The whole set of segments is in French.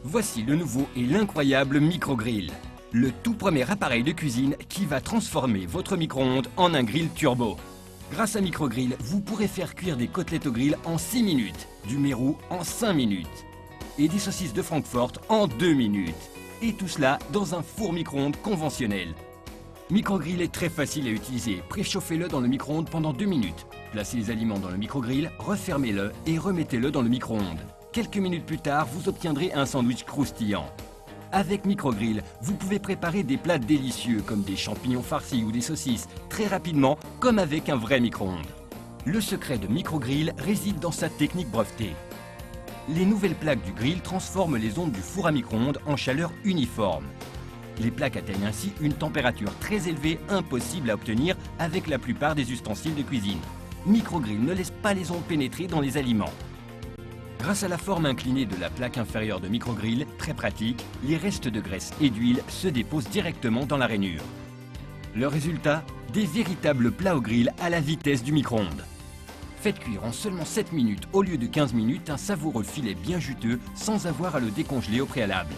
Voici le nouveau et l'incroyable microgrill. Le tout premier appareil de cuisine qui va transformer votre micro-ondes en un grill turbo. Grâce à microgrill, vous pourrez faire cuire des côtelettes au grill en 6 minutes, du mérou en 5 minutes et des saucisses de Francfort en 2 minutes. Et tout cela dans un four micro-ondes conventionnel. Microgrill est très facile à utiliser. Préchauffez-le dans le micro-ondes pendant 2 minutes. Placez les aliments dans le microgrill, refermez-le et remettez-le dans le micro-ondes. Quelques minutes plus tard, vous obtiendrez un sandwich croustillant. Avec microgrill, vous pouvez préparer des plats délicieux comme des champignons farcis ou des saucisses très rapidement, comme avec un vrai micro-ondes. Le secret de microgrill réside dans sa technique brevetée. Les nouvelles plaques du grill transforment les ondes du four à micro-ondes en chaleur uniforme. Les plaques atteignent ainsi une température très élevée, impossible à obtenir avec la plupart des ustensiles de cuisine. Microgrill ne laisse pas les ondes pénétrer dans les aliments. Grâce à la forme inclinée de la plaque inférieure de microgrill, très pratique, les restes de graisse et d'huile se déposent directement dans la rainure. Le résultat, des véritables plats au grill à la vitesse du micro-ondes. Faites cuire en seulement 7 minutes au lieu de 15 minutes un savoureux filet bien juteux sans avoir à le décongeler au préalable.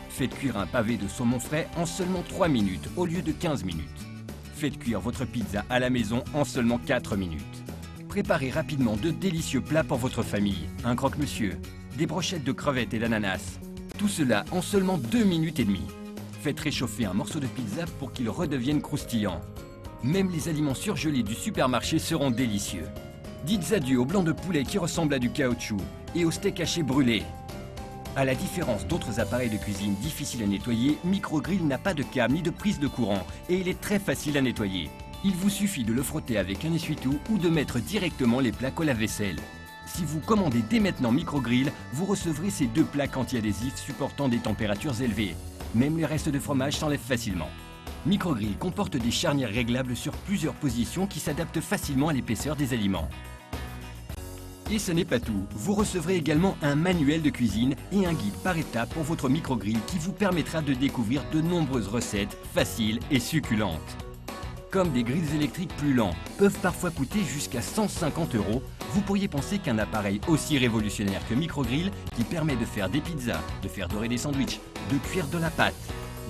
Faites cuire un pavé de saumon frais en seulement 3 minutes au lieu de 15 minutes. Faites cuire votre pizza à la maison en seulement 4 minutes. Préparez rapidement de délicieux plats pour votre famille. Un croque-monsieur, des brochettes de crevettes et d'ananas. Tout cela en seulement 2 minutes et demie. Faites réchauffer un morceau de pizza pour qu'il redevienne croustillant. Même les aliments surgelés du supermarché seront délicieux. Dites adieu au blanc de poulet qui ressemble à du caoutchouc et au steak haché brûlé. À la différence d'autres appareils de cuisine difficiles à nettoyer, microgrill n'a pas de câble ni de prise de courant et il est très facile à nettoyer. Il vous suffit de le frotter avec un essuie-tout ou de mettre directement les plaques au lave-vaisselle. Si vous commandez dès maintenant microgrill, vous recevrez ces 2 plaques anti-adhésifs supportant des températures élevées. Même les restes de fromage s'enlèvent facilement. Microgrill comporte des charnières réglables sur plusieurs positions qui s'adaptent facilement à l'épaisseur des aliments. Et ce n'est pas tout, vous recevrez également un manuel de cuisine et un guide par étapes pour votre microgrill qui vous permettra de découvrir de nombreuses recettes faciles et succulentes. Comme des grilles électriques plus lents peuvent parfois coûter jusqu'à 150 €, vous pourriez penser qu'un appareil aussi révolutionnaire que microgrill, qui permet de faire des pizzas, de faire dorer des sandwichs, de cuire de la pâte,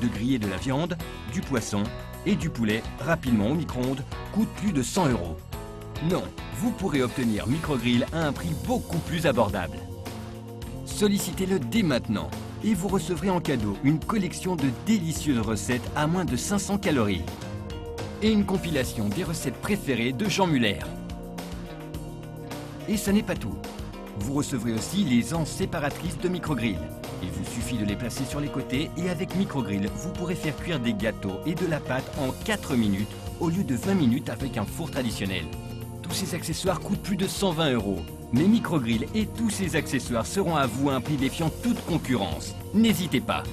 de griller de la viande, du poisson et du poulet rapidement au micro-ondes, coûte plus de 100 €. Non, vous pourrez obtenir microgrill à un prix beaucoup plus abordable. Sollicitez-le dès maintenant et vous recevrez en cadeau une collection de délicieuses recettes à moins de 500 calories et une compilation des recettes préférées de Jean Muller. Et ça n'est pas tout. Vous recevrez aussi les anses séparatrices de microgrill. Il vous suffit de les placer sur les côtés et avec microgrill, vous pourrez faire cuire des gâteaux et de la pâte en 4 minutes au lieu de 20 minutes avec un four traditionnel. Tous ces accessoires coûtent plus de 120 €. Mais microgrill et tous ces accessoires seront à vous à un prix défiant toute concurrence. N'hésitez pas.